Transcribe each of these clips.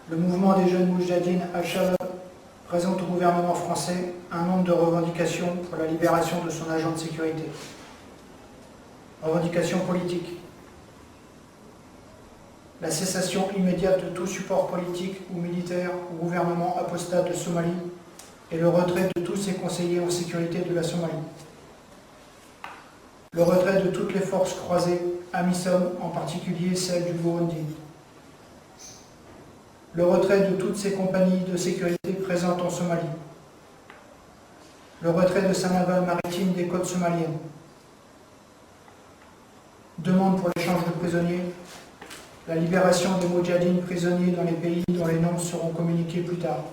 Le mouvement des jeunes Moudjahidine Al-Shabab présente au gouvernement français un nombre de revendications pour la libération de son agent de sécurité. Revendications politiques. La cessation immédiate de tout support politique ou militaire au gouvernement apostate de Somalie et le retrait de tous ses conseillers en sécurité de la Somalie. Le retrait de toutes les forces croisées, AMISOM, en particulier celle du Burundi. Le retrait de toutes ces compagnies de sécurité présentes en Somalie. Le retrait de sa navale maritime des côtes somaliennes. Demande pour l'échange de prisonniers. La libération des Moudjahidines prisonniers dans les pays dont les noms seront communiqués plus tard.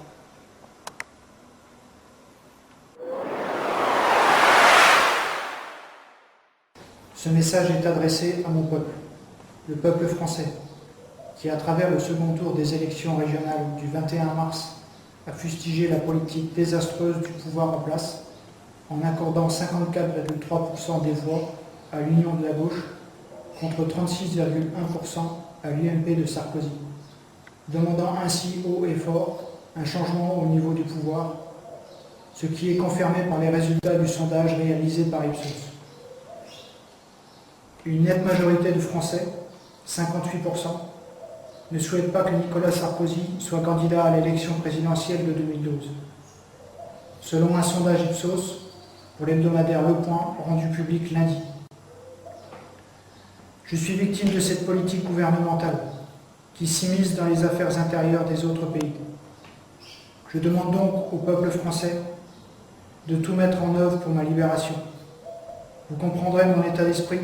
Ce message est adressé à mon peuple, le peuple français, qui, à travers le second tour des élections régionales du 21 mars, a fustigé la politique désastreuse du pouvoir en place, en accordant 54,3% des voix à l'Union de la gauche, contre 36,1% à l'UMP de Sarkozy, demandant ainsi haut et fort un changement au niveau du pouvoir, ce qui est confirmé par les résultats du sondage réalisé par Ipsos. Une nette majorité de Français, 58%, ne souhaite pas que Nicolas Sarkozy soit candidat à l'élection présidentielle de 2012. Selon un sondage Ipsos, pour l'hebdomadaire Le Point, rendu public lundi. Je suis victime de cette politique gouvernementale qui s'immisce dans les affaires intérieures des autres pays. Je demande donc au peuple français de tout mettre en œuvre pour ma libération. Vous comprendrez mon état d'esprit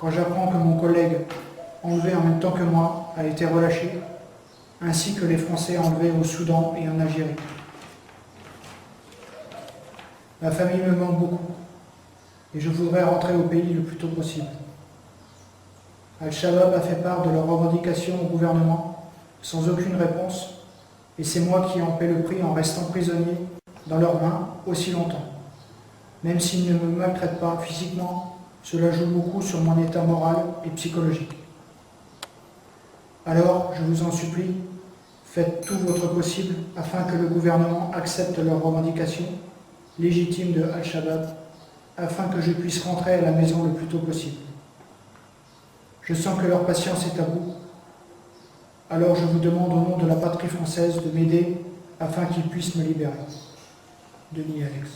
quand j'apprends que mon collègue, enlevé en même temps que moi, a été relâché, ainsi que les Français enlevés au Soudan et en Algérie. Ma famille me manque beaucoup et je voudrais rentrer au pays le plus tôt possible. Al-Shabab a fait part de leurs revendications au gouvernement sans aucune réponse et c'est moi qui en paie le prix en restant prisonnier dans leurs mains aussi longtemps. Même s'ils ne me maltraitent pas physiquement, cela joue beaucoup sur mon état moral et psychologique. Alors, je vous en supplie, faites tout votre possible afin que le gouvernement accepte leurs revendications légitimes de Al-Shabab, afin que je puisse rentrer à la maison le plus tôt possible. Je sens que leur patience est à bout, alors je vous demande au nom de la patrie française de m'aider afin qu'ils puissent me libérer. Denis Alex.